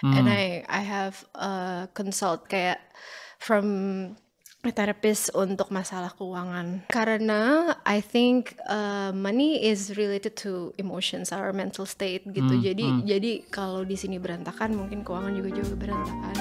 and Hmm. I have consult kayak from a therapist untuk masalah keuangan. Karena I think money is related to emotions, our mental state gitu. Jadi kalau di sini berantakan, mungkin keuangan juga berantakan.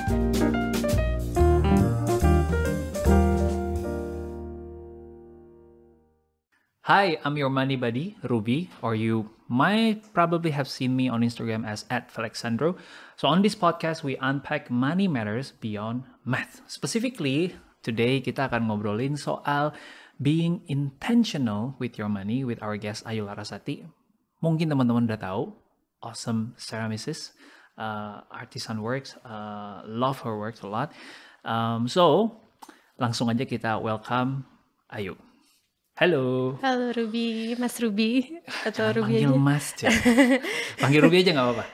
Hi, I'm your money buddy, Ruby, or you might probably have seen me on Instagram as @Felixandro. So on this podcast, we unpack money matters beyond math. Specifically, today kita akan ngobrolin soal being intentional with your money with our guest Ayu Larasati. Mungkin teman-teman udah tahu, awesome ceramicist, artisan works, love her works a lot. So, langsung aja kita welcome Ayu. Halo. Halo Ruby, Mas Ruby atau Jangan Ruby panggil aja. Mas, panggil Ruby aja nggak apa-apa.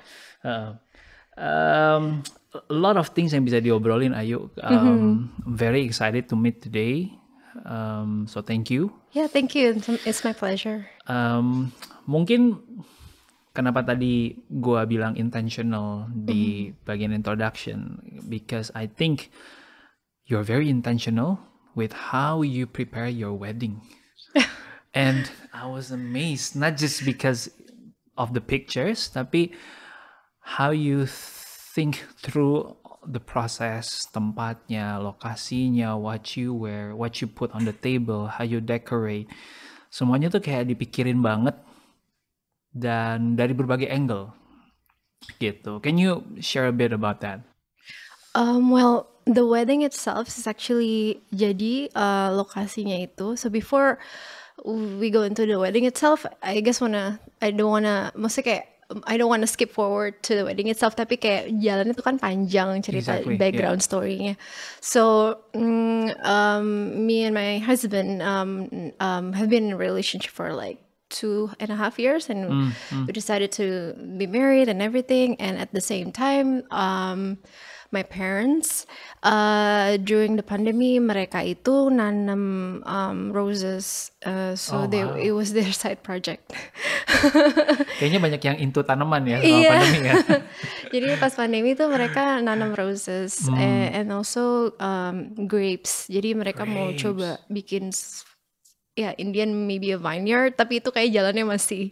A lot of things yang bisa diobrolin, Ayu. Very excited to meet today. So thank you. Yeah, thank you. It's my pleasure. Mungkin kenapa tadi gua bilang intentional di bagian introduction, because I think you're very intentional with how you prepare your wedding. And I was amazed, not just because of the pictures, tapi how you think through the process, tempatnya, lokasinya, what you wear, what you put on the table, how you decorate. Semuanya tuh kayak dipikirin banget dan dari berbagai angle gitu. Can you share a bit about that? Well, the wedding itself is actually jadi lokasinya itu. So before we go into the wedding itself, I don't wanna skip forward to the wedding itself. Tapi kayak jalan itu kan panjang cerita Exactly, background story-nya. So me and my husband have been in a relationship for like 2.5 years, and we decided to be married and everything. And at the same time, my parents during the pandemic, mereka itu nanam roses, so Oh, wow. it was their side project. Kayaknya banyak yang into tanaman ya selama Iya. pandemi ya. Jadi pas pandemi itu mereka nanam roses and also grapes. Jadi mereka mau Grapes. coba bikin Indian maybe a vineyard, tapi itu kayak jalannya masih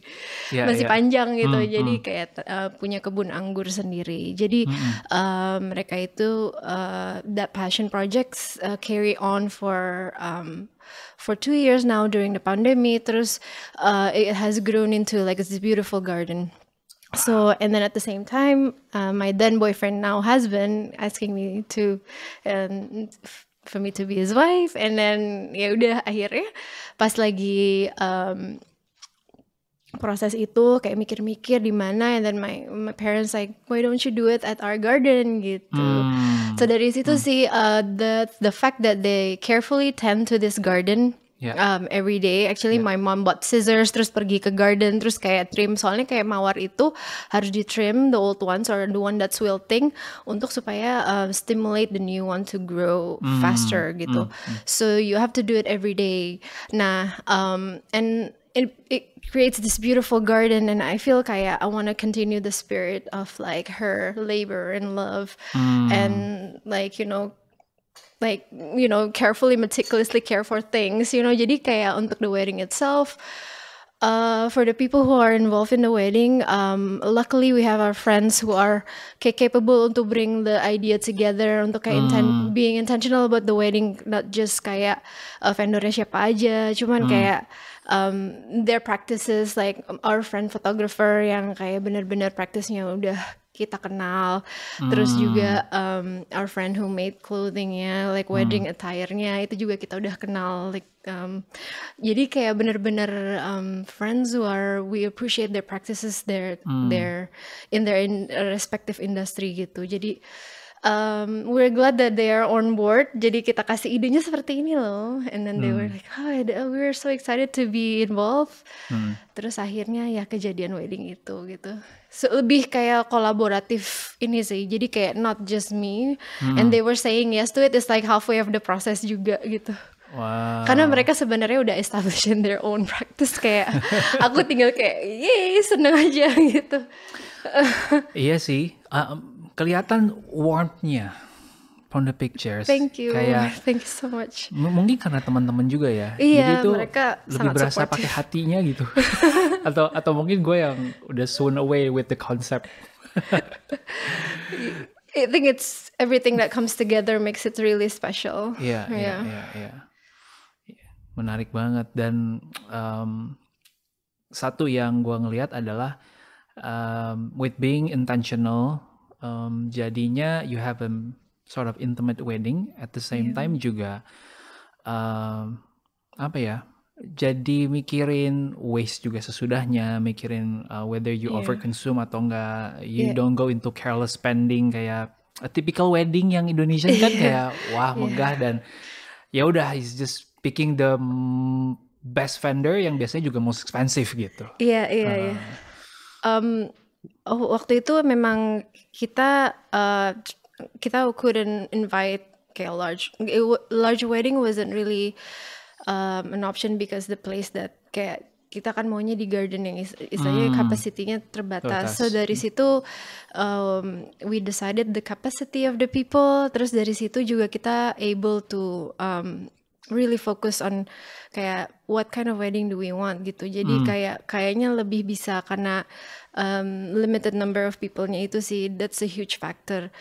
Yeah, yeah. panjang gitu. Jadi kayak punya kebun anggur sendiri. Jadi mereka itu that passion projects carry on for 2 years now during the pandemic. Terus it has grown into like this beautiful garden. So, and then at the same time, my then boyfriend, now husband, asking me to for me to be his wife. And then ya udah akhirnya pas lagi proses itu kayak mikir-mikir di mana, and then my parents like, why don't you do it at our garden gitu. So dari situ sih the fact that they carefully tend to this garden. Yeah. Every day. Actually, my mom bought scissors, terus pergi ke garden, terus kayak trim. Soalnya kayak mawar itu harus di trim, the old ones or the one that's wilting, untuk supaya stimulate the new one to grow faster gitu. So you have to do it every day. Nah, and it creates this beautiful garden, and I feel kayak I want to continue the spirit of like her labor and love, and like carefully, meticulously care for things, jadi kayak untuk the wedding itself, for the people who are involved in the wedding, luckily we have our friends who are capable untuk bring the idea together, untuk kayak being intentional about the wedding, not just kayak vendornya siapa aja, cuman kayak their practices, like our friend photographer yang kayak benar-benar praktisnya udah kita kenal, terus juga our friend who made clothingnya, like wedding attire-nya itu juga kita udah kenal, like jadi kayak bener-bener friends we appreciate their practices, their in their respective industry gitu. Jadi we're glad that they are on board. Jadi kita kasih idenya seperti ini loh, and then they were like, we were so excited to be involved. Terus akhirnya ya kejadian wedding itu gitu. So, lebih kayak kolaboratif ini sih. Jadi kayak not just me, and they were saying yes to it. It's like halfway of the process juga gitu. Wow. Karena mereka sebenarnya udah establish in their own practice, kayak aku tinggal kayak yay, seneng aja gitu. Iya sih. kelihatan warmth-nya from the pictures. Thank you. Kayak Thank you so much. mungkin karena teman-teman juga ya. Iya, Jadi itu mereka lebih sangat berasa supportive. pakai hatinya gitu. atau mungkin gue yang udah swoon away with the concept. I think it's everything that comes together makes it really special. Iya. Menarik banget. Dan satu yang gue ngelihat adalah with being intentional, jadinya you have a sort of intimate wedding at the same time juga apa ya? Jadi mikirin waste juga sesudahnya, mikirin whether you overconsume atau enggak, you don't go into careless spending kayak a typical wedding yang Indonesian kan kayak wah megah dan ya udah he's just picking the best vendor yang biasanya juga most expensive gitu. Iya. Waktu itu memang kita couldn't invite kayak large wedding wasn't really an option because the place that kayak kita kan maunya di garden yang istilahnya capacity-nya terbatas. So dari situ we decided the capacity of the people. Terus dari situ juga kita able to really focus on kayak what kind of wedding do we want gitu. Jadi kayaknya lebih bisa karena limited number of people-nya itu sih, that's a huge factor.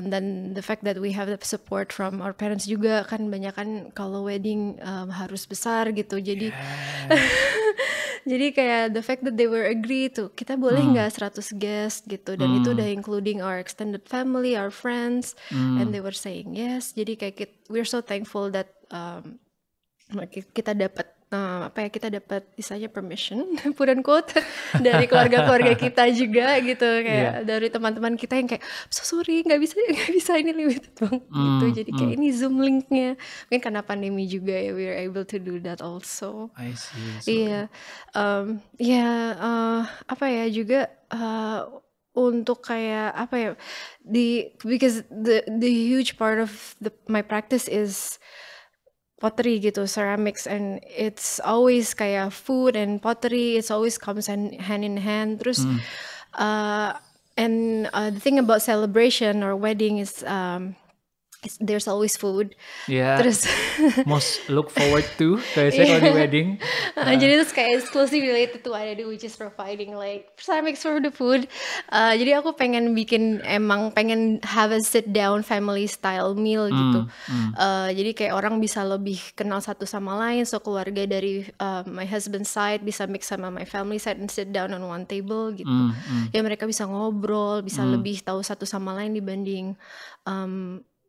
Dan the fact that we have the support from our parents juga kan banyak kan kalau wedding harus besar gitu. Jadi jadi kayak the fact that they were agree tuh kita boleh nggak 100 guest gitu, dan itu udah including our extended family, our friends, and they were saying yes. Jadi kayak we're so thankful that kita dapat kita dapat istilahnya permission quote unquote dari keluarga kita juga gitu, kayak dari teman-teman kita yang kayak so sorry nggak bisa ini limited bang gitu. Jadi kayak ini Zoom linknya mungkin karena pandemi juga ya, we are able to do that also. I see. Iya, apa ya juga untuk kayak apa ya because the huge part of my practice is pottery gitu, ceramics, and it's always kayak food and pottery, it's always comes hand in hand. Terus and the thing about celebration or wedding is there's always food. Yeah. Terus most look forward to kalau di wedding. Jadi itu kayak exclusive related to what I do, which is providing like ceramics for the food. Jadi aku pengen have a sit down family style meal gitu. Jadi kayak orang bisa lebih kenal satu sama lain. So keluarga dari my husband's side bisa mix sama my family side and sit down on one table gitu. Ya mereka bisa ngobrol, bisa lebih tahu satu sama lain dibanding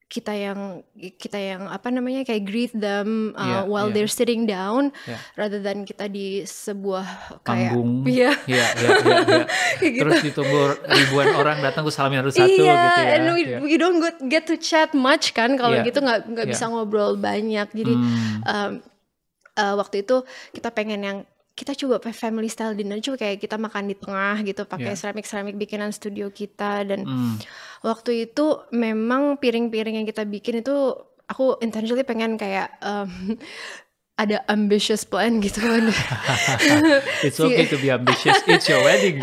kita yang apa namanya kayak greet them while they're sitting down, rather than kita di sebuah kayak panggung. Iya. Terus ditunggu ribuan orang datang tuh salamin satu-satu gitu ya. And we don't get to chat much kan kalau gitu, nggak bisa ngobrol banyak. Jadi waktu itu kita pengen yang kita coba family style dinner, coba kayak kita makan di tengah gitu pakai keramik bikinan studio kita. Dan waktu itu memang piring-piring yang kita bikin itu aku intentionally pengen kayak ada ambitious plan gitu. It's okay to be ambitious, it's your wedding.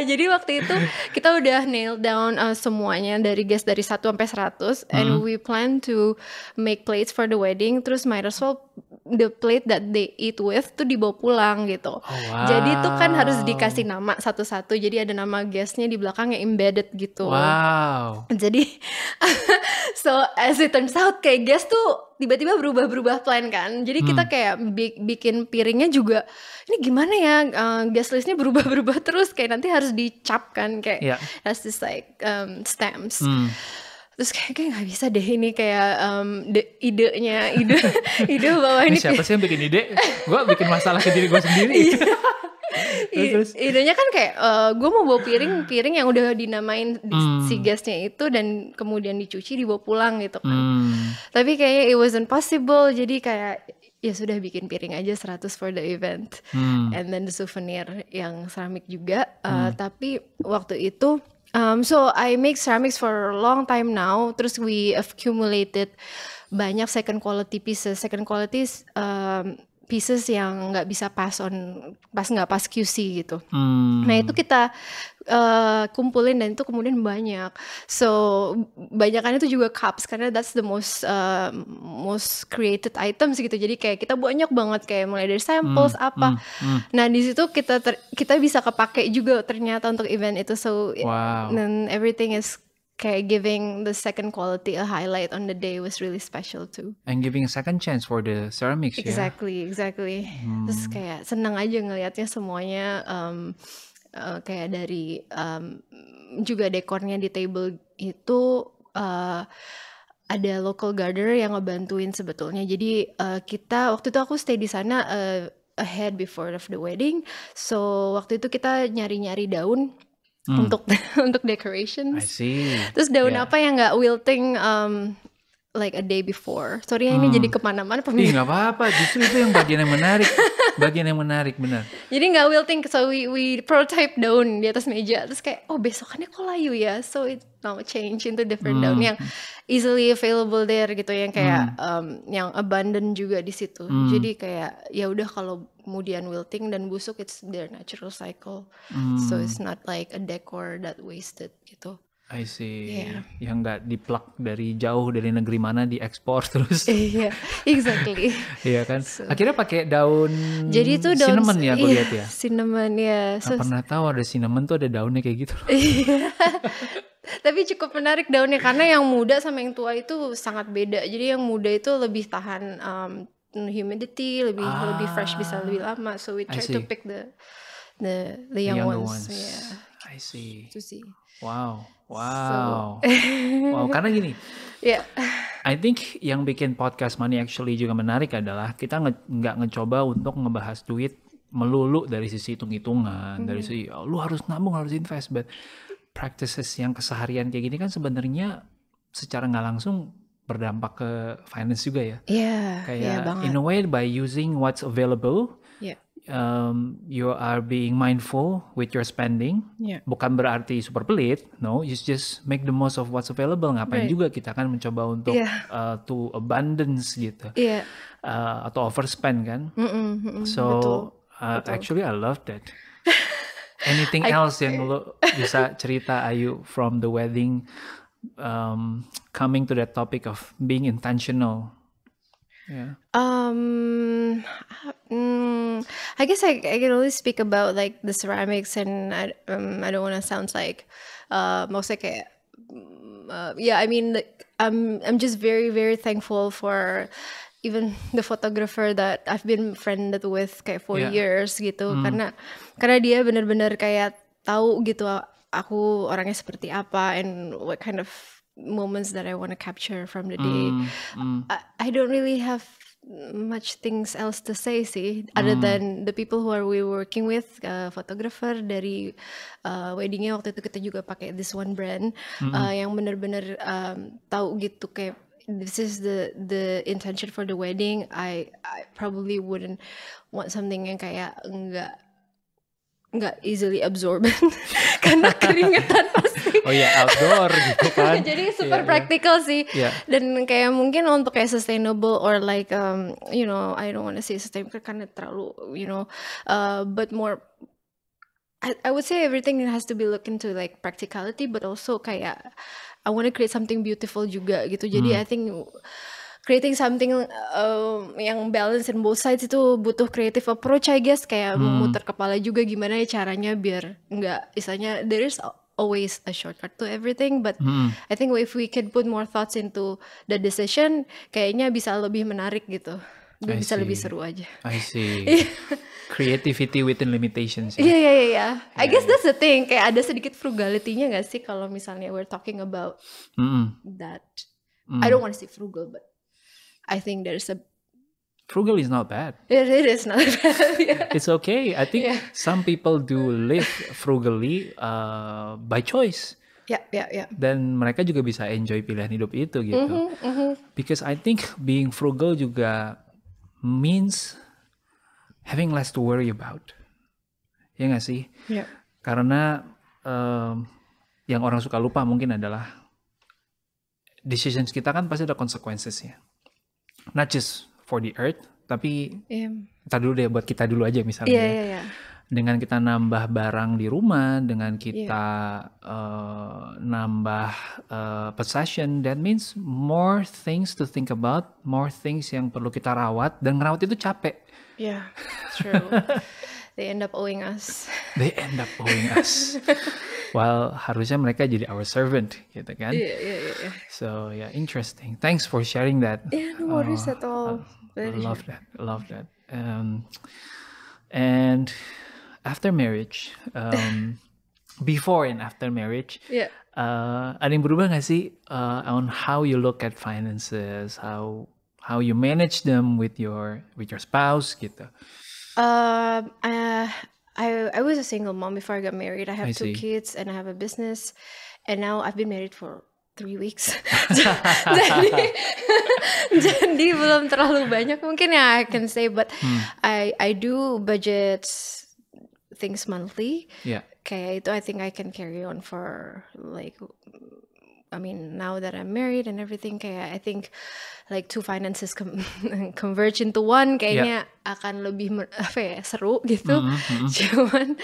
Jadi waktu itu kita udah nail down semuanya dari guest dari 1 sampai 100, and we plan to make plates for the wedding. Terus might as well the plate that they eat with tuh dibawa pulang gitu. Wow. Jadi tuh kan harus dikasih nama satu-satu. Jadi ada nama guestnya di belakangnya embedded gitu. Wow. Jadi so as it turns out kayak guest tuh tiba-tiba berubah plan kan. Jadi kita kayak bikin piringnya juga ini gimana ya, guest listnya berubah terus, kayak nanti harus dicap kan, kayak has this like stamps. Terus kayak nggak bisa deh ini kayak ide bahwa ini siapa sih yang bikin ide? Gue bikin masalah ke diri gue sendiri. Terus. Idenya kan kayak gue mau bawa piring yang udah dinamain si guestnya itu, dan kemudian dicuci dibawa pulang gitu kan. Tapi kayaknya it wasn't possible, jadi kayak ya sudah bikin piring aja 100 for the event, and then the souvenir yang keramik juga. Tapi waktu itu so I make ceramics for a long time now. Terus we accumulated banyak second quality pieces. Second quality pieces yang nggak bisa pass QC gitu. Nah itu kita kumpulin dan itu kemudian banyak. So banyakan itu juga cups karena that's the most created items gitu. Jadi kayak kita banyak banget kayak mulai dari samples apa. Nah di situ kita bisa kepake juga ternyata untuk event itu. So Wow. then everything is kayak giving the second quality a highlight on the day was really special too. And giving a second chance for the ceramics, Exactly. Terus kayak senang aja ngelihatnya semuanya kayak dari juga dekornya di table itu ada local gardener yang ngebantuin sebetulnya. Jadi kita waktu itu aku stay di sana ahead before of the wedding. So waktu itu kita nyari-nyari daun untuk decorations. I see. Terus daun Yeah. apa yang nggak wilting like a day before. Sorry ya ini jadi kemana-mana Ih, nggak apa-apa. Justru itu yang bagian yang menarik. Bagian yang menarik, benar. Jadi nggak wilting, so we prototype daun di atas meja. Terus kayak, oh besokannya kok layu ya. So it now change into different daun yang easily available there gitu. Yang kayak yang abundant juga di situ. Jadi kayak ya udah kalau kemudian wilting dan busuk, it's their natural cycle. So it's not like a decor that wasted gitu. I see. Yeah. Yang nggak diplak dari jauh dari negeri mana diekspor terus. Iya, exactly. Iya kan. Akhirnya pakai daun Jadi itu daun cinnamon ya, aku lihat ya. Cinnamon ya. Nggak pernah tahu ada cinnamon tuh ada daunnya kayak gitu. Tapi cukup menarik daunnya karena yang muda sama yang tua itu sangat beda. Jadi yang muda itu lebih tahan humidity, lebih fresh, bisa lebih lama. So we try to pick the young ones. Yeah. I see. Itu sih. Wow. Wow, karena gini. Yeah. I think yang bikin podcast Money Actually juga menarik adalah kita nggak ngecoba untuk ngebahas duit melulu dari sisi hitung-hitungan, dari sisi lu harus nabung, harus invest, but practices yang keseharian kayak gini kan sebenarnya secara nggak langsung berdampak ke finance juga ya. Iya, Kayak banget. in a way by using what's available, you are being mindful with your spending. Bukan berarti super pelit, no, you just make the most of what's available. Ngapain juga kita kan mencoba untuk to abundance gitu, atau overspend kan. So betul. actually I love that. Anything else yang lo bisa cerita Ayu from the wedding, coming to that topic of being intentional? Yeah. I guess I can only speak about like the ceramics, and I don't want to sound like mostly kayak I mean like, I'm just very very thankful for even the photographer that I've been friended with kayak for years gitu, karena dia benar-benar kayak tahu gitu aku orangnya seperti apa and what kind of moments that I want to capture from the day. I don't really have much things else to say sih, other than the people who are we working with, photographer dari weddingnya waktu itu kita juga pakai this one brand yang benar-benar tahu gitu kayak this is the intention for the wedding. I probably wouldn't want something yang kayak nggak easily absorbent karena keringetan pasti. Oh ya, outdoor gitu kan. Jadi super practical sih. Dan kayak mungkin untuk kayak sustainable or like I don't want to say sustainable karena terlalu but more I would say everything has to be looked into like practicality, but also kayak I want to create something beautiful juga gitu. Jadi I think creating something yang balance in both sides itu butuh creative approach, I guess. Kayak memutar kepala juga gimana ya caranya biar nggak, istilahnya there is always a shortcut to everything, but I think if we can put more thoughts into the decision, kayaknya bisa lebih menarik gitu. Bisa lebih seru aja. I see. Creativity within limitations. Iya. I guess that's the thing. Kayak ada sedikit frugality-nya nggak sih kalau misalnya we're talking about that. I don't want to say frugal, but I think there's a frugal is not bad. It is not bad. It's okay. I think some people do live frugally by choice. Yeah. Dan mereka juga bisa enjoy pilihan hidup itu gitu. Because I think being frugal juga means having less to worry about. Ya nggak sih? Yeah. Karena yang orang suka lupa mungkin adalah decisions kita kan pasti ada consequences ya. Not just for the earth, Tapi Iya. ntar dulu deh, buat kita dulu aja misalnya Iya, ya. iya, iya. Dengan kita nambah barang di rumah, dengan kita nambah possession, that means more things to think about, more things yang perlu kita rawat, dan ngerawat itu capek. Yeah, true. They end up owing us. They end up owing us. While harusnya mereka jadi our servant, gitu kan? Yeah. So yeah, interesting. Thanks for sharing that. Yeah, no worries at all. I love that. I love that. And after marriage, before and after marriage, Yeah. Ada yang berubah nggak sih on how you look at finances, how you manage them with your spouse gitu? I was a single mom before I got married. I have I two see. kids and I have a business, and now I've been married for 3 weeks. jadi belum terlalu banyak mungkin ya I can say, but I do budget things monthly. Yeah. Kayak itu I think I can carry on for like, I mean, now that I'm married and everything, kayak I think like two finances converge into one, kayaknya akan lebih seru gitu. Cuman,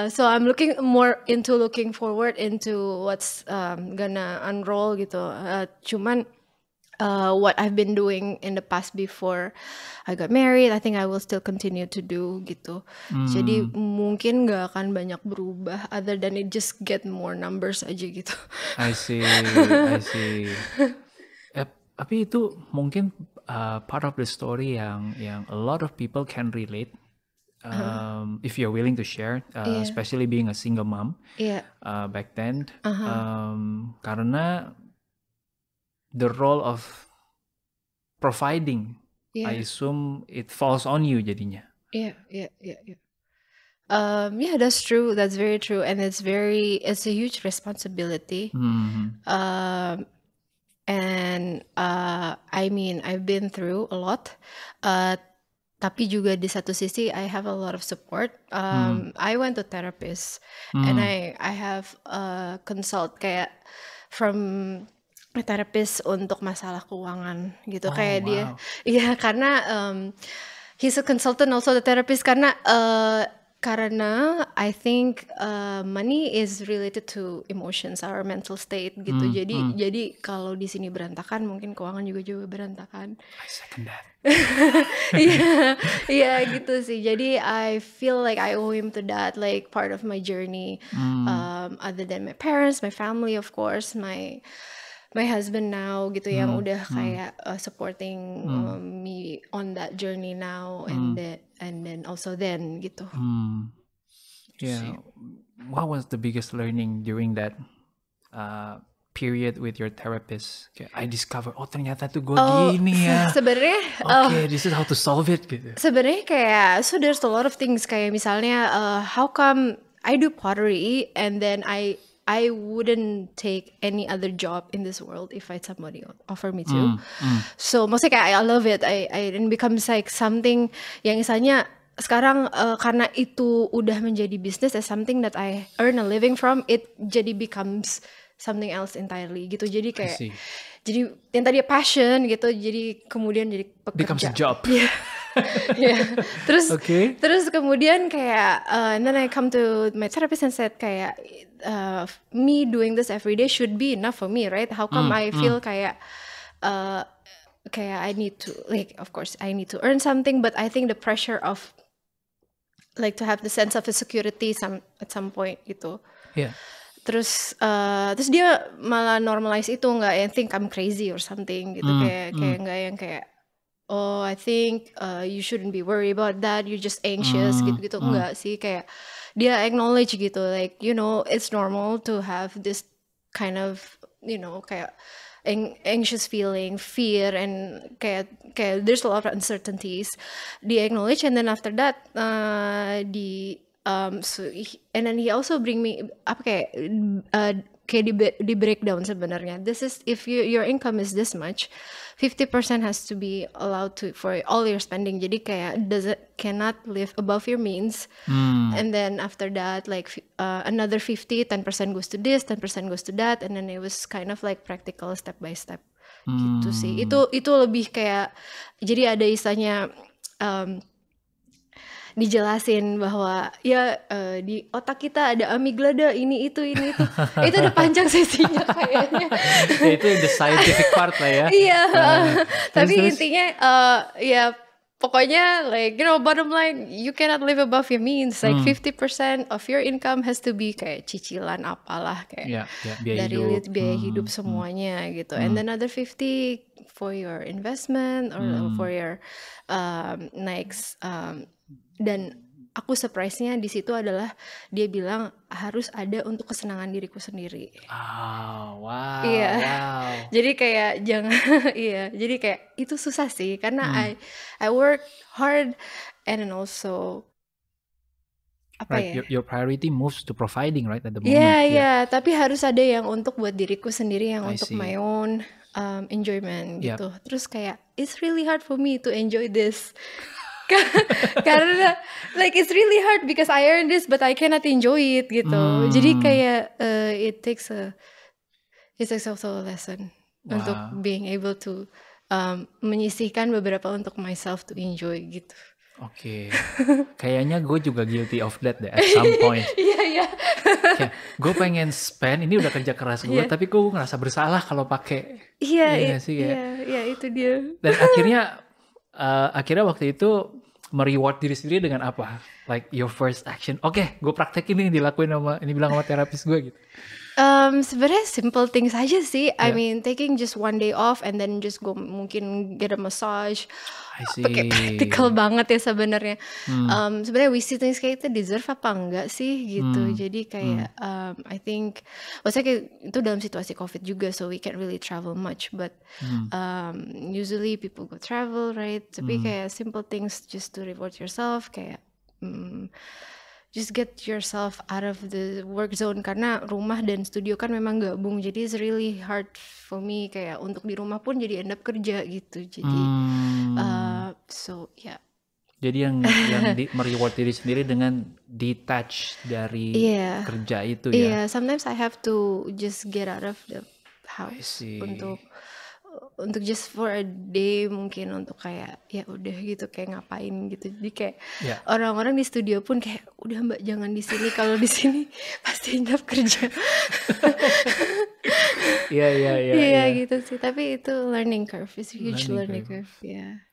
so I'm looking forward into what's gonna unroll gitu. Cuman what I've been doing in the past before I got married, I think I will still continue to do gitu. Jadi mungkin gak akan banyak berubah other than it just get more numbers aja gitu. I see. Tapi itu mungkin part of the story yang a lot of people can relate. If you're willing to share, especially being a single mom back then, karena the role of providing, I assume it falls on you jadinya. Yeah. Yeah, that's true. That's very true, and it's a huge responsibility. And I mean, I've been through a lot. Tapi juga di satu sisi, I have a lot of support. I went to therapist, and I have consult kayak from a therapist untuk masalah keuangan gitu. Kayak dia, iya karena he's a consultant also the therapist karena I think money is related to emotions, our mental state gitu. Jadi kalau di sini berantakan, mungkin keuangan juga berantakan. I second that. Iya gitu sih. Jadi I feel like I owe him to that, like part of my journey. Other than my parents, my family, of course, my husband now gitu yang udah kayak supporting me on that journey now, and then also then gitu. Yeah. What was the biggest learning during that period with your therapist? Kayak, I discover, ternyata tuh gue gini ya. Sebenarnya this is how to solve it gitu. Sebenarnya kayak so there's a lot of things kayak misalnya how come I do pottery and then I wouldn't take any other job in this world if somebody offer me to. So maksudnya kayak I love it. I it becomes like something yang misalnya sekarang karena itu udah menjadi bisnis as something that I earn a living from, it jadi becomes something else entirely gitu. Jadi kayak jadi yang tadi passion gitu jadi kemudian jadi pekerja. Becomes a job. Terus kemudian kayak and then I come to my therapist and said kayak me doing this every day should be enough for me, right? How come I feel kayak I need to, like, of course I need to earn something, but I think the pressure of like to have the sense of a security at some point gitu. Terus dia malah normalize itu, nggak yang think I'm crazy or something gitu. Kayak nggak yang kayak I think you shouldn't be worried about that, you're just anxious gitu-gitu. Enggak sih, kayak dia acknowledge gitu, like you know it's normal to have this kind of kayak anxious feeling, fear, and kayak there's a lot of uncertainties. Dia acknowledge, and then after that and then he also bring me kayak di breakdown sebenarnya. This is if your income is this much, 50% has to be allowed for all your spending. Jadi kayak cannot live above your means. And then after that, like another 10% goes to this, 10% goes to that, and then it was kind of like practical step by step. gitu sih. Itu lebih kayak, jadi ada istilahnya dijelasin bahwa ya di otak kita ada amigdala ini itu itu udah panjang sesinya kayaknya. Ya, itu the scientific part lah ya. Iya, tapi terus? intinya ya pokoknya like bottom line you cannot live above your means, like 50% of your income has to be kayak cicilan apalah kayak biaya dari hidup. biaya hidup semuanya gitu, and then another 50 for your investment or for your next dan aku surprise-nya di situ adalah dia bilang harus ada untuk kesenangan diriku sendiri. Wow. Jadi kayak jangan iya, jadi kayak itu susah sih karena I work hard and then also your priority moves to providing right at the moment. Iya, tapi harus ada yang untuk buat diriku sendiri, yang untuk my own enjoyment gitu. Terus kayak it's really hard for me to enjoy this. Karena like it's really hard because I earn this but I cannot enjoy it gitu. Jadi kayak it takes also a lesson untuk being able to menyisihkan beberapa untuk myself to enjoy gitu. Oke. Kayaknya gue juga guilty of that deh at some point. Iya. Gue pengen spend, ini udah kerja keras gue, tapi gue ngerasa bersalah kalau pakai. Iya, itu dia. Dan akhirnya waktu itu mereward diri sendiri dengan apa? Like your first action. Oke, gue praktekin ini, dilakuin ini bilang sama terapis gue gitu. Sebenarnya simple things aja sih. I mean taking just one day off and then just go mungkin get a massage. Pakai practical banget ya sebenarnya. Sebenarnya we see things kayak itu deserve apa enggak sih gitu. Jadi kayak I think maksudnya kayak itu dalam situasi COVID juga, so we can't really travel much, but usually people go travel, right? Tapi kayak simple things just to reward yourself, kayak just get yourself out of the work zone, karena rumah dan studio kan memang gabung, jadi it's really hard for me kayak untuk di rumah pun jadi end up kerja gitu. Jadi so yeah. Jadi yang mereward diri sendiri dengan detach dari kerja itu ya. Yeah, sometimes I have to just get out of the house untuk just for a day, mungkin untuk kayak ya udah gitu kayak ngapain gitu. Jadi kayak orang-orang di studio pun kayak udah Mbak jangan di sini, kalau di sini pasti end up kerja. Iya gitu sih. Tapi itu learning curve, is huge learning curve. Iya.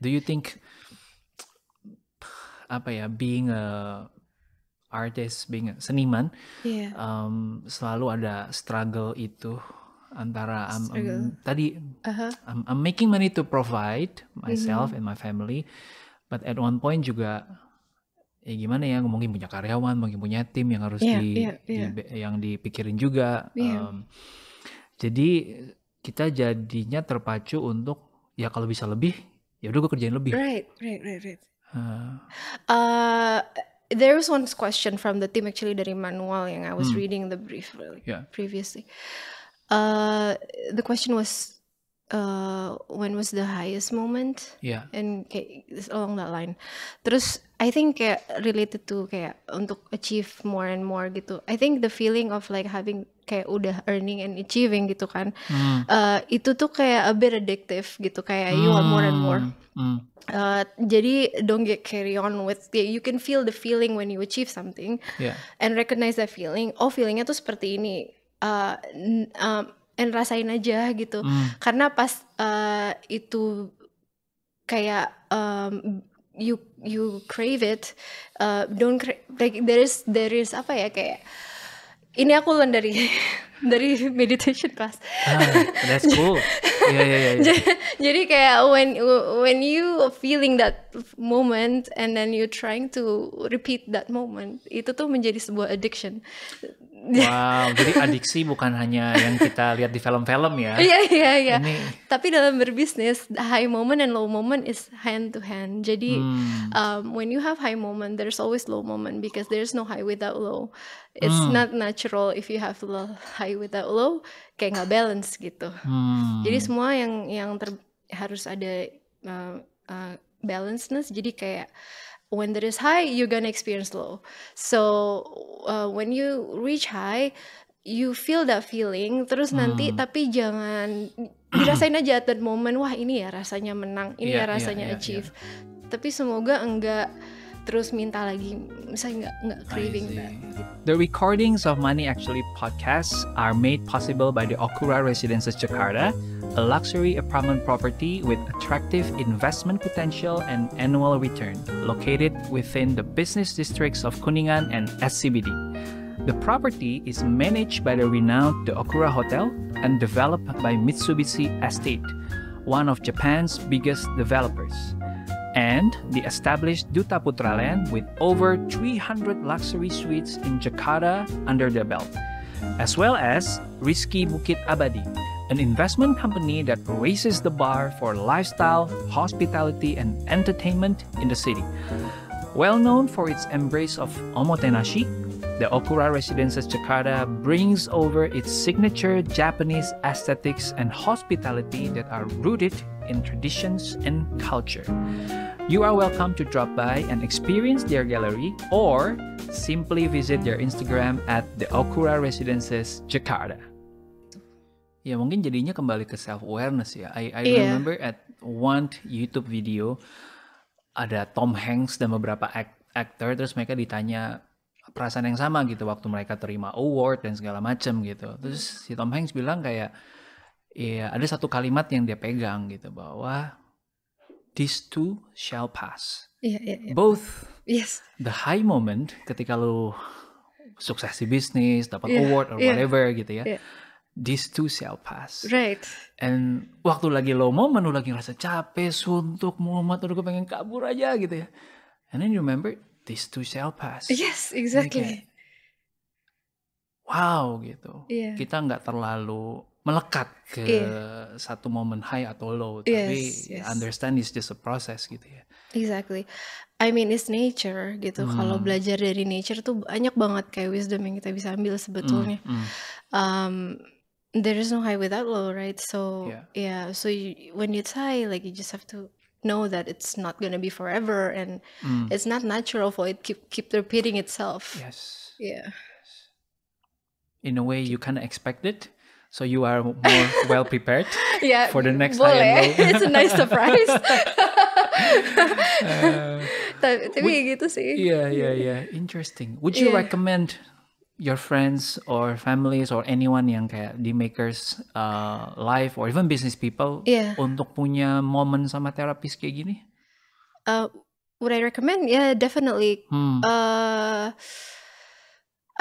Do you think being a artist, being a seniman, selalu ada struggle itu antara I'm making money to provide myself and my family, but at one point juga gimana ya, mungkin punya karyawan, mungkin punya tim yang harus yang dipikirin juga. Jadi kita jadinya terpacu untuk ya kalau bisa lebih ya udah gue kerjain lebih. Right. There was one question from the team actually dari manual yang I was reading the brief previously. The question was when was the highest moment? And kayak along that line. Terus I think kayak related to kayak untuk achieve more and more gitu. I think the feeling of like having kayak udah earning and achieving gitu kan, itu tuh kayak a bit addictive gitu, kayak you want more and more. Jadi don't get carry on with, you can feel the feeling when you achieve something and recognize that feeling. Oh, feelingnya tuh seperti ini. And rasain aja gitu. Karena pas itu kayak you crave it, don't like there is apa ya, kayak ini aku learn dari meditation class. That's cool. Yeah. Jadi kayak when you feeling that moment and then you trying to repeat that moment, itu tuh menjadi sebuah addiction. Wow, jadi adiksi bukan hanya yang kita lihat di film-film ya. Iya. Tapi dalam berbisnis, high moment and low moment is hand to hand. Jadi when you have high moment, there's always low moment because there's no high without low. It's not natural if you have high without low, kayak nggak balance gitu. Jadi semua yang harus ada balanceness. Jadi kayak when there is high, you're gonna experience low. So when you reach high, you feel that feeling, terus nanti tapi jangan dirasain aja at that moment, wah ini ya rasanya menang, ini ya rasanya achieve. Tapi semoga enggak terus minta lagi, misalnya enggak craving that. The recordings of Money Actually podcasts are made possible by the Okura Residences Jakarta, a luxury apartment property with attractive investment potential and annual return, located within the business districts of Kuningan and SCBD. The property is managed by the renowned The Okura Hotel and developed by Mitsubishi Estate, one of Japan's biggest developers, and the established Duta Putra Land with over 300 luxury suites in Jakarta under their belt, as well as Rizky Bukit Abadi, an investment company that raises the bar for lifestyle, hospitality, and entertainment in the city. Well known for its embrace of omotenashi, the Okura Residences Jakarta brings over its signature Japanese aesthetics and hospitality that are rooted in traditions and culture. You are welcome to drop by and experience their gallery or simply visit their Instagram at the Okura Residences Jakarta. Ya mungkin jadinya kembali ke self-awareness ya. I remember at one YouTube video ada Tom Hanks dan beberapa aktor, terus mereka ditanya perasaan yang sama gitu waktu mereka terima award dan segala macam gitu. Terus si Tom Hanks bilang kayak, ya ada satu kalimat yang dia pegang gitu, bahwa these too shall pass. Both the high moment ketika lu sukses di bisnis, dapat award or whatever gitu ya. These too shall pass. Right. And waktu lagi low moment, lu lagi ngerasa capek, suntuk, mumet, udah pengen kabur aja gitu ya. And then you remember, these too shall pass. Yes, exactly. Kayak, wow gitu. Kita nggak terlalu melekat ke satu momen high atau low, tapi understand it's just a process gitu ya. Exactly. I mean it's nature gitu. Kalau belajar dari nature tuh banyak banget kayak wisdom yang kita bisa ambil sebetulnya. There is no high without low, right? So so when it's high, like you just have to know that it's not gonna be forever, and it's not natural for it keep repeating itself. Yes. Yeah. In a way, you kind of expect it, so you are more well prepared. For the next boleh. high and low. It's a nice surprise. Tapi gitu sih. Yeah. Interesting. Would you recommend your friends or families or anyone yang kayak di makers life or even business people untuk punya momen sama terapis kayak gini? Would I recommend? Yeah, definitely.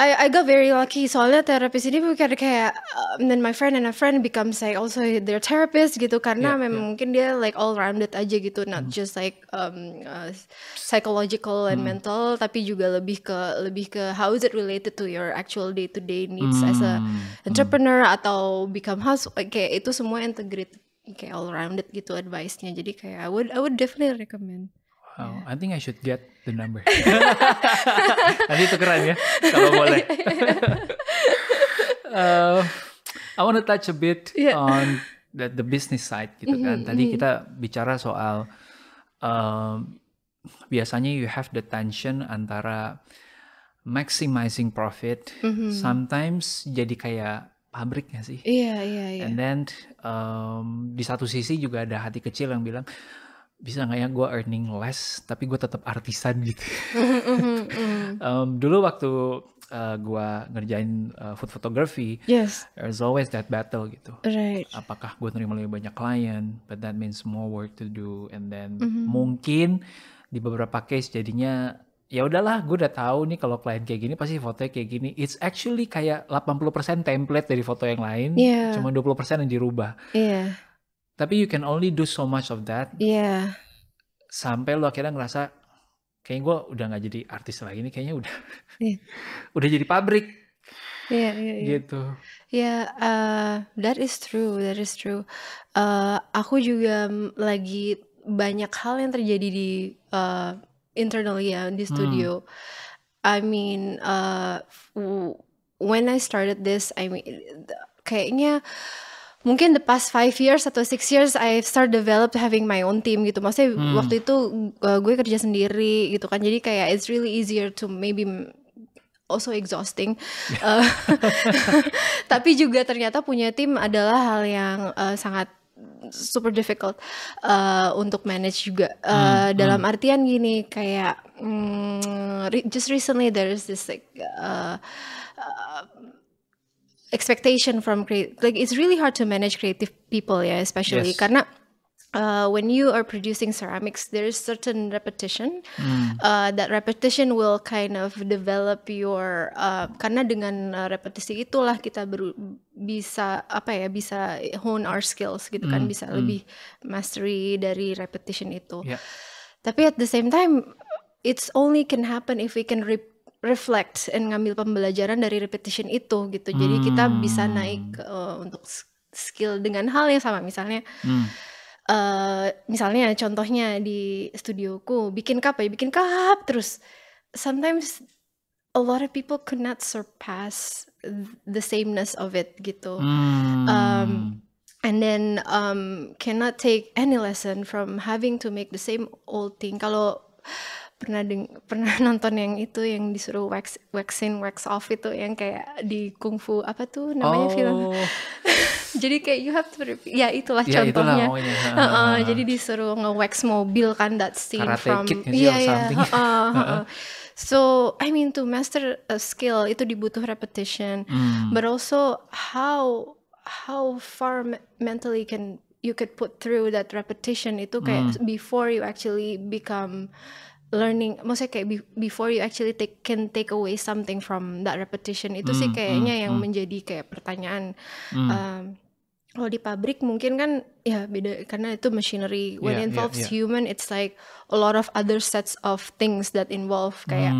I got very lucky. Soalnya terapis ini bukan kayak then my friend and a friend becomes like also their therapist gitu, karena memang mungkin dia like all rounded aja gitu, not just like psychological and mental, tapi juga lebih ke how is it related to your actual day to day needs as a entrepreneur atau become house, kayak itu semua integrated, kayak all rounded gitu advice-nya. Jadi kayak I would definitely recommend. Wow, I think I should get the number. Nanti tukeran ya, kalau boleh. I want to touch a bit on the business side gitu kan. Tadi kita bicara soal biasanya you have the tension antara maximizing profit, sometimes jadi kayak pabrik gak sih? Iya. And then di satu sisi juga ada hati kecil yang bilang, bisa nggak ya gue earning less tapi gue tetap artisan gitu. Dulu waktu gue ngerjain food photography, there's always that battle gitu. Right. Apakah gue nerima lebih banyak klien, but that means more work to do, and then mungkin di beberapa case jadinya ya udahlah, gue udah tahu nih kalau klien kayak gini pasti fotonya kayak gini. It's actually kayak 80% template dari foto yang lain, cuma 20% yang dirubah. Tapi you can only do so much of that. Sampai lu akhirnya ngerasa kayaknya gue udah gak jadi artis lagi nih, kayaknya udah jadi pabrik. Gitu. That is true. Aku juga lagi banyak hal yang terjadi di internally di studio. I mean, when I started this, I mean, kayaknya mungkin the past 5 years atau 6 years I've started develop having my own team gitu. Maksudnya waktu itu gue kerja sendiri gitu kan. Jadi kayak it's really easier to maybe also exhausting. Uh, tapi juga ternyata punya tim adalah hal yang sangat super difficult untuk manage juga. Dalam artian gini, kayak just recently there is this like expectation from like it's really hard to manage creative people ya, especially Yes. karena when you are producing ceramics, there is certain repetition. That repetition will kind of develop your karena dengan repetisi itulah kita bisa bisa hone our skills gitu kan, bisa lebih mastery dari repetition itu. Yeah. Tapi at the same time, it's only can happen if we can reflect and ngambil pembelajaran dari repetition itu gitu. Jadi kita bisa naik untuk skill dengan hal yang sama, misalnya. Misalnya contohnya di studioku bikin cup terus sometimes a lot of people could not surpass the sameness of it gitu. And then cannot take any lesson from having to make the same old thing. Kalau pernah nonton yang itu yang disuruh wax in wax off itu yang kayak di kungfu apa tuh namanya film. Jadi kayak you have to repeat. Ya itulah contohnya. Jadi disuruh nge-wax mobil kan, that scene Karate from Kid or something. So I mean to master a skill itu dibutuh repetition, but also how far mentally you could put through that repetition itu kayak before you actually become learning, maksudnya kayak before you actually can take away something from that repetition itu sih kayaknya yang menjadi kayak pertanyaan. Kalau di pabrik mungkin kan ya beda karena itu machinery. When it involves human, it's like a lot of other sets of things that involve kayak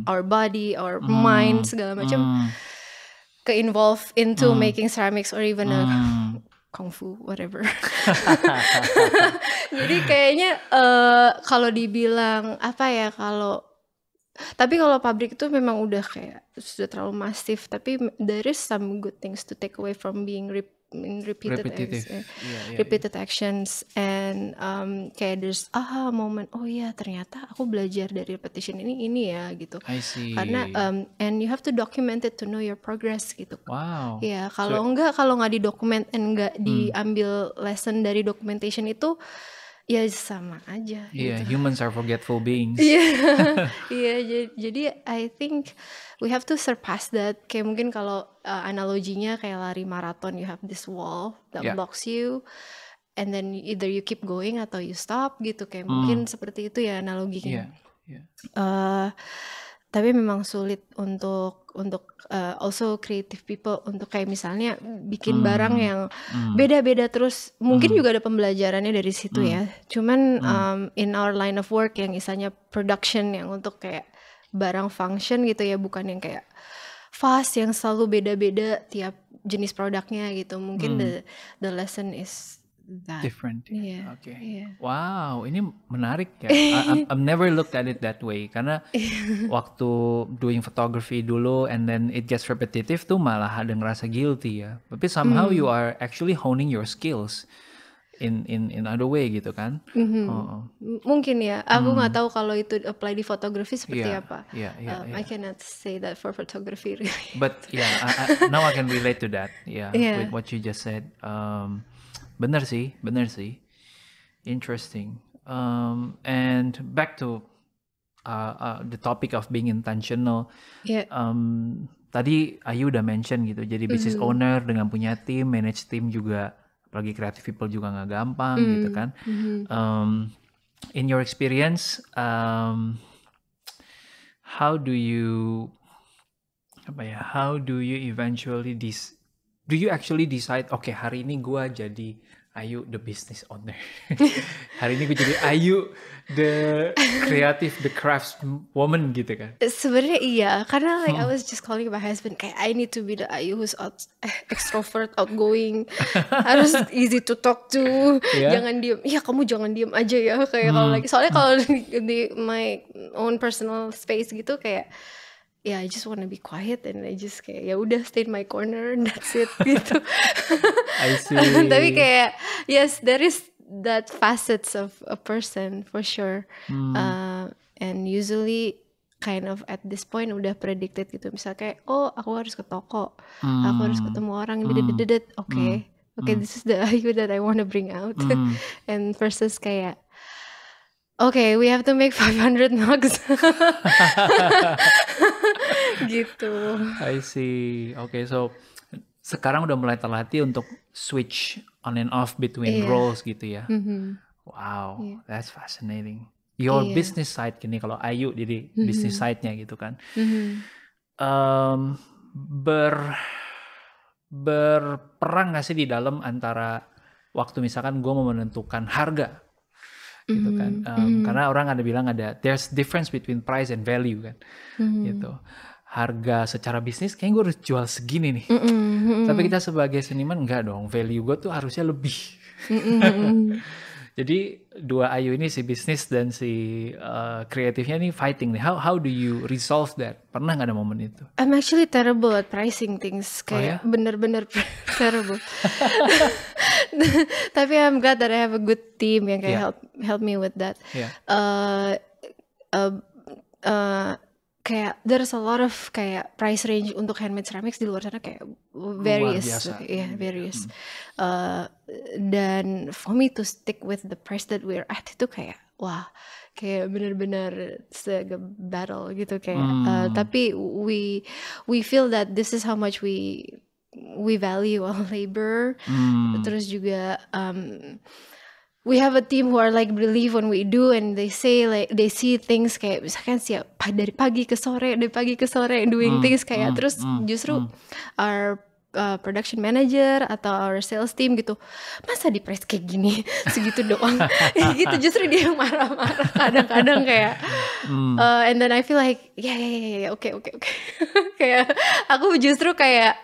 our body, our mind, segala macam ke-involve into making ceramics or even a kung fu, whatever. Jadi kayaknya kalau dibilang apa ya, tapi kalau pabrik itu memang udah kayak sudah terlalu masif, tapi there is some good things to take away from being repeated actions, and kayak there's aha moment, oh ya ternyata aku belajar dari repetition ini ya gitu. I see. Karena and you have to document it to know your progress gitu. Wow. Ya kalau nggak didokument and nggak diambil lesson dari documentation itu ya sama aja. Yeah, gitu. humans are forgetful beings. Jadi I think we have to surpass that. Kayak mungkin kalau analoginya kayak lari maraton, you have this wall that blocks you, and then either you keep going atau you stop gitu. Kayak mungkin seperti itu ya analoginya. Tapi memang sulit untuk also creative people untuk kayak misalnya bikin barang yang beda-beda terus. Mungkin juga ada pembelajarannya dari situ ya. Cuman in our line of work yang isanya production yang untuk kayak barang function gitu ya, bukan yang kayak fast yang selalu beda-beda tiap jenis produknya gitu. Mungkin the lesson is that different. Yeah. Okay. Yeah. Wow, ini menarik ya. I've never looked at it that way. Karena waktu doing photography dulu and then it gets repetitive tuh malah ada ngerasa guilty ya. Tapi somehow you are actually honing your skills in other way gitu kan. Mungkin ya. Aku nggak tahu kalau itu apply di fotografi seperti apa. I cannot say that for photography really. But now I can relate to that. With what you just said. Bener sih. Interesting. And back to the topic of being intentional. Tadi Ayu udah mention gitu. Jadi business owner dengan punya tim, manage tim juga, apalagi creative people juga nggak gampang gitu kan. In your experience, how do you eventually do you actually decide, okay, hari ini gue jadi Ayu the business owner. Hari ini gue jadi Ayu the creative, the crafts woman gitu kan. Sebenarnya iya, karena like I was just calling my husband kayak I need to be the Ayu who's extrovert, outgoing, harus easy to talk to, jangan diem. Iya kamu jangan diem aja ya kayak kalau lagi. Soalnya kalau di my own personal space gitu kayak I just wanna be quiet and I just kayak ya udah stay in my corner and that's it gitu. I see. Tapi kayak yes, there is that facets of a person for sure. And usually kind of at this point udah predicted gitu. Misal kayak, oh aku harus ke toko, aku harus ketemu orang, okay, this is the Ayu that I want to bring out. And versus kayak, okay, we have to make 500 mugs. Gitu. I see. Okay, so sekarang udah mulai terlatih untuk switch on and off between roles gitu ya. Wow, that's fascinating. Your business side gini, kalau Ayu jadi business side-nya gitu kan. Berperang gak sih di dalam antara waktu misalkan gue mau menentukan harga gitu kan. Karena orang ada bilang there's difference between price and value kan. Gitu. Harga secara bisnis kayaknya gue harus jual segini nih. Tapi kita sebagai seniman enggak dong, value gue tuh harusnya lebih. Jadi dua Ayu ini, si bisnis dan si kreatifnya nih fighting nih. How do you resolve that? Pernah nggak ada momen itu? I'm actually terrible at pricing things, kayak bener-bener terrible. Tapi I'm glad that I have a good team yang kayak help me with that. Kayak there's a lot of kayak price range untuk handmade ceramics di luar sana kayak various, various. Dan for me to stick with the price that we're at itu kayak wah, kayak bener-bener battle gitu kayak. Tapi we feel that this is how much we value our labor. Terus juga we have a team who are like believe when we do, and they say like they see things kayak misalkan dari pagi ke sore doing things kayak terus justru our production manager atau our sales team gitu, masa di price kayak gini segitu doang gitu, justru dia yang marah-marah kadang-kadang kayak and then I feel like okay. Kayak aku justru kayak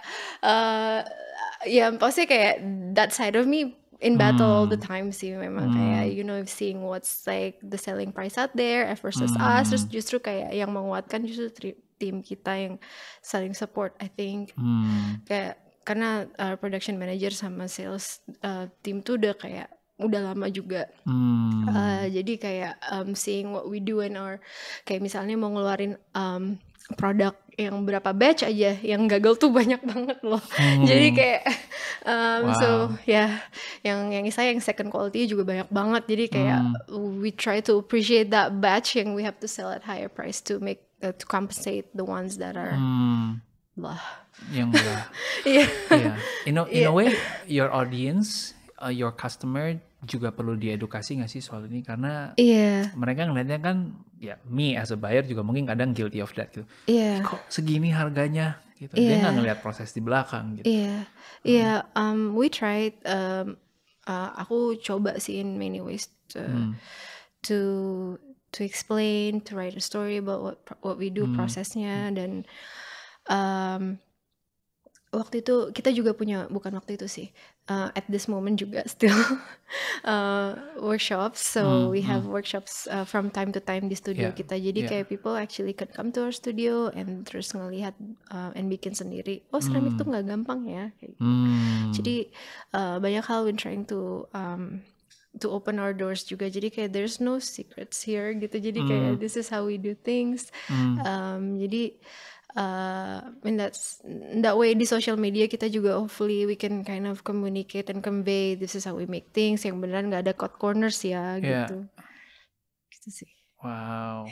pasti kayak that side of me in battle all the time sih memang kayak seeing what's like the selling price out there versus us, terus justru kayak yang menguatkan justru tim kita yang saling support I think. Kayak karena production manager sama sales team tuh udah lama juga. Jadi kayak seeing what we do and kayak misalnya mau ngeluarin produk yang berapa batch aja yang gagal tuh banyak banget loh. Jadi kayak so yang saya yang second quality juga banyak banget. Jadi kayak we try to appreciate that batch yang we have to sell at higher price to make to compensate the ones that are yang udah. In a way your audience, your customer juga perlu diedukasi nggak sih soal ini, karena mereka ngeliatnya kan me as a buyer juga mungkin kadang guilty of that gitu. Kok segini harganya gitu. Dia nggak ngeliat proses di belakang gitu. We tried aku coba sih in many ways to explain, to write a story about what we do, prosesnya. Dan waktu itu kita juga punya, bukan waktu itu sih, at this moment juga still workshops. So we have workshops from time to time di studio kita. Jadi kayak people actually can come to our studio and terus ngelihat and bikin sendiri. Oh, ceramik tuh nggak gampang ya. Kayak gitu. Jadi banyak hal we're trying to open our doors juga. Jadi kayak there's no secrets here gitu. Jadi kayak this is how we do things. Jadi in that way di social media kita juga hopefully we can kind of communicate and convey this is how we make things, yang beneran nggak ada cut corners ya gitu. Gitu sih. Wow.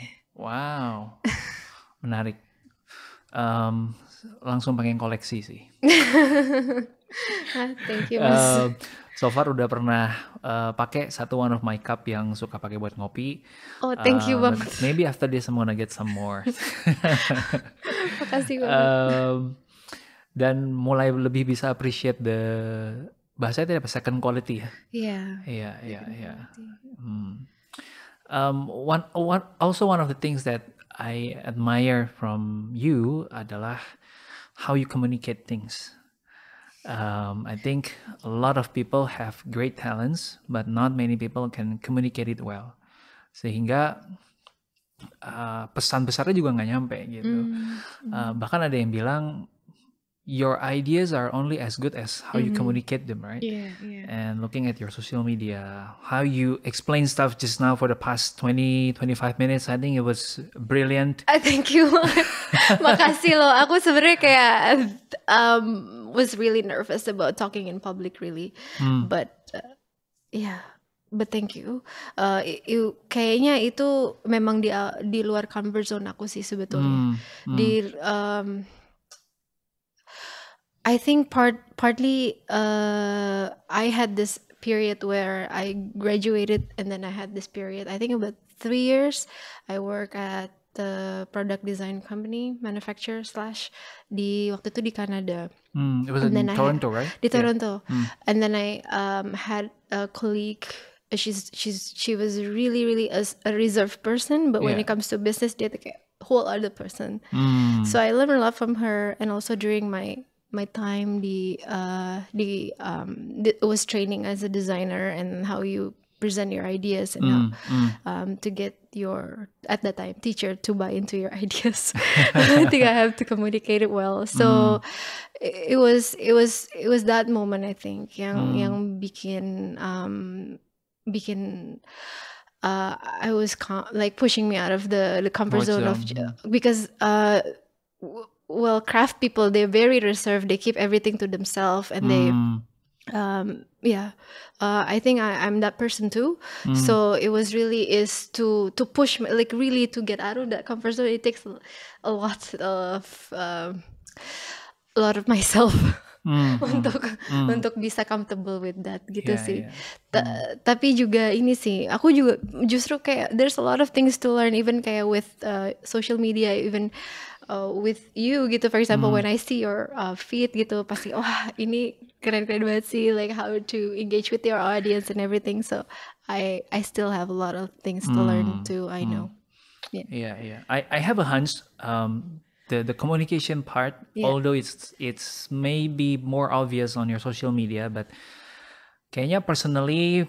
Menarik. Langsung pengen koleksi sih. Thank you Mas. So far udah pernah pakai one of my cup yang suka pakai buat ngopi. Oh, thank you banget. Maybe after this I'm gonna get some more. Makasih banget. Dan mulai lebih bisa appreciate bahasanya tidak second quality ya. Iya. One of the things that I admire from you adalah how you communicate things. I think a lot of people have great talents, but not many people can communicate it well. Sehingga pesan besarnya juga nggak nyampe gitu. Bahkan ada yang bilang your ideas are only as good as how you communicate them, right? Yeah. And looking at your social media, how you explain stuff just now for the past 20-25 minutes, I think it was brilliant. Thank you. Makasih loh. Aku sebenarnya kayak was really nervous about talking in public really. But yeah, but thank you. Kayaknya itu memang di luar comfort zone aku sih sebetulnya. Di I think partly I had this period where I graduated and then I had this period, I think about 3 years. I work at the product design company, manufacturer / di waktu itu di Kanada. It was And then in I Toronto, right? Di Toronto. And then I had a colleague. She was really a reserved person, but when Yeah. it comes to business, dia tuh kayak whole other person. So I learned a lot from her, and also during my time was training as a designer and how you present your ideas and how to get your, at that time, teacher to buy into your ideas. I think I have to communicate it well. So it was that moment, I think, yang bikin I was like pushing me out of the comfort zone of because well, craft people, they're very reserved, they keep everything to themselves, and they I think I'm that person too. So it was really is to push me, like really to get out of that comfort zone. It takes a lot of myself untuk bisa comfortable with that gitu sih. Tapi juga ini sih, aku juga justru kayak there's a lot of things to learn, even kayak with social media, even with you gitu. For example, when I see your feed gitu, pasti wah ini keren-keren banget sih, like how to engage with your audience and everything. So I still have a lot of things to learn too, I know. Yeah. I have a hunch. The communication part, although it's maybe more obvious on your social media, but kayaknya personally,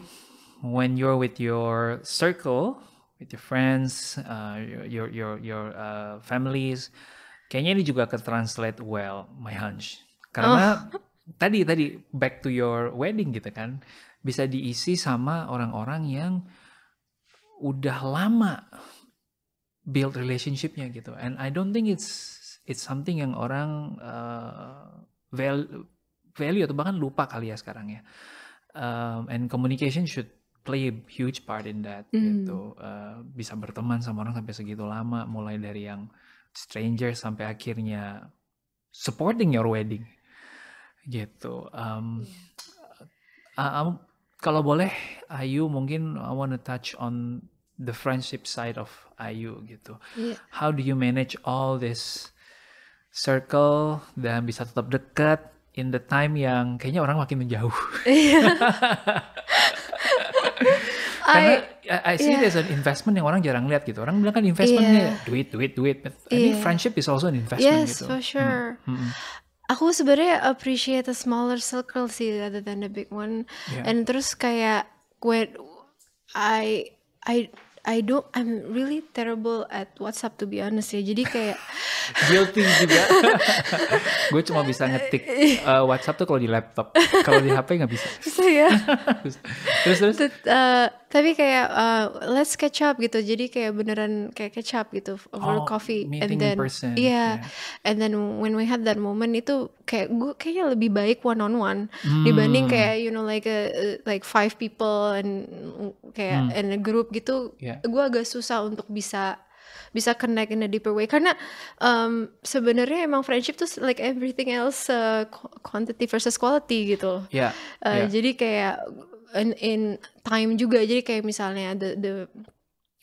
when you're with your circle, with your friends, your families, kayaknya ini juga ke-translate well, my hunch. Karena tadi back to your wedding gitu kan, bisa diisi sama orang-orang yang udah lama build relationshipnya gitu, and I don't think it's something yang orang value atau bahkan lupa kali ya sekarang ya. And communication should play a huge part in that gitu. Bisa berteman sama orang sampai segitu lama, mulai dari yang stranger sampai akhirnya supporting your wedding gitu. Kalau boleh, Ayu, mungkin I want to touch on the friendship side of Ayu gitu. How do you manage all this circle dan bisa tetap dekat in the time yang kayaknya orang makin menjauh? Karena I see it as an investment yang orang jarang lihat gitu. Orang bilang kan investmentnya duit. Ini friendship is also an investment gitu. Yes, for sure. Aku sebenarnya appreciate a smaller circle sih rather than a big one. And terus kayak when I'm really terrible at WhatsApp, to be honest ya. Jadi kayak guilty juga. Gue cuma bisa ngetik WhatsApp tuh kalau di laptop. Kalau di HP nggak bisa. Bisa ya. Terus. Tapi kayak let's catch up gitu. Jadi kayak beneran kayak catch up gitu over coffee, and then in person. And then when we had that moment itu kayak gue kayaknya lebih baik one on one dibanding kayak like 5 people and kayak in a group gitu. Gue agak susah untuk bisa connect in a deeper way, karena sebenarnya emang friendship tuh like everything else, quantity versus quality gitu. Jadi kayak in time juga, jadi kayak misalnya the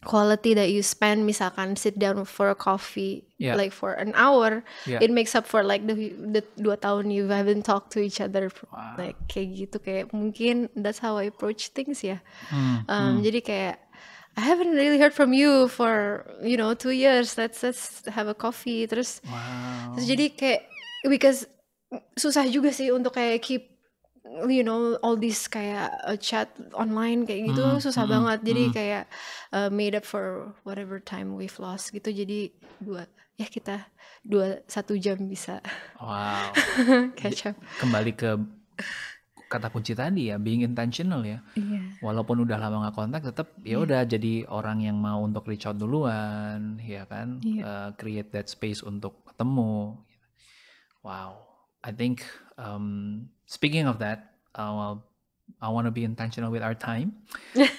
quality that you spend, misalkan sit down for a coffee like for an hour, it makes up for like the 2 tahun you haven't talked to each other. Like kayak gitu, kayak mungkin that's how I approach things ya. Jadi kayak I haven't really heard from you for 2 years. Let's have a coffee. Terus jadi kayak because susah juga sih untuk kayak keep you know, all these kayak chat online kayak gitu susah banget. Jadi kayak made up for whatever time we've lost gitu. Jadi kita 1 jam bisa Wow. catch up. Kembali ke kata kunci tadi ya, being intentional ya. Iya. Walaupun udah lama nggak kontak, tetap ya udah jadi orang yang mau untuk reach out duluan, ya kan? Create that space untuk ketemu. Wow, I think speaking of that, I want to be intentional with our time,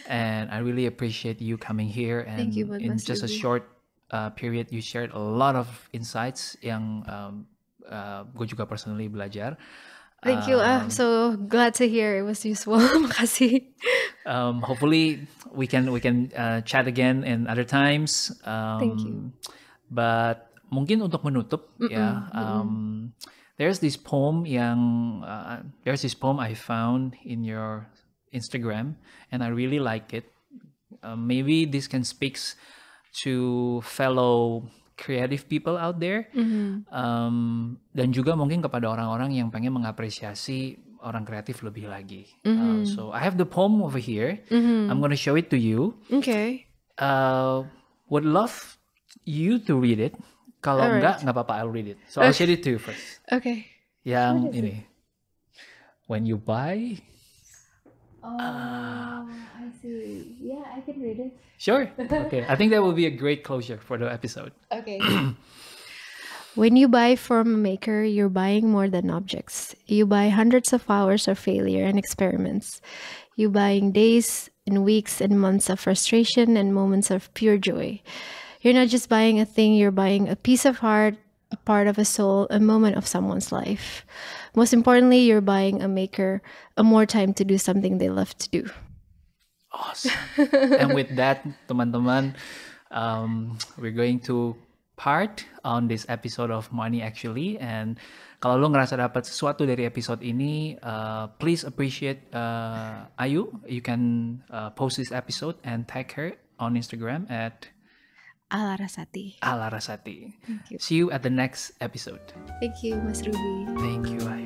and I really appreciate you coming here. And Thank you, in Mas just a Ruby. short period, you shared a lot of insights yang gue juga personally belajar. Thank you. I'm so glad to hear it was useful. Makasih. Hopefully we can chat again in other times. Thank you. But mungkin untuk menutup ya, there's this poem I found in your Instagram, and I really like it. Maybe this can speaks to fellow creative people out there, dan juga mungkin kepada orang-orang yang pengen mengapresiasi orang kreatif lebih lagi. So I have the poem over here. I'm gonna show it to you. Okay. Would love you to read it. Kalau enggak apa-apa, I'll read it. So I'll share it to you first. Okay. Yang ini. When you buy. I see. Yeah, I can read it. Sure. Okay. I think that will be a great closure for the episode. Okay. When you buy from a maker, you're buying more than objects. You buy hundreds of hours of failure and experiments. You're buying days and weeks and months of frustration and moments of pure joy. You're not just buying a thing, you're buying a piece of heart, a part of a soul, a moment of someone's life. Most importantly, you're buying a maker a more time to do something they love to do. Awesome. And with that, teman-teman, we're going to part on this episode of Money Actually. And kalau lo ngerasa dapat sesuatu dari episode ini, please appreciate Ayu. You can post this episode and tag her on Instagram at Alarasati. Alarasati. Thank you. See you at the next episode. Thank you, Mas Ruby. Thank you, Ayu.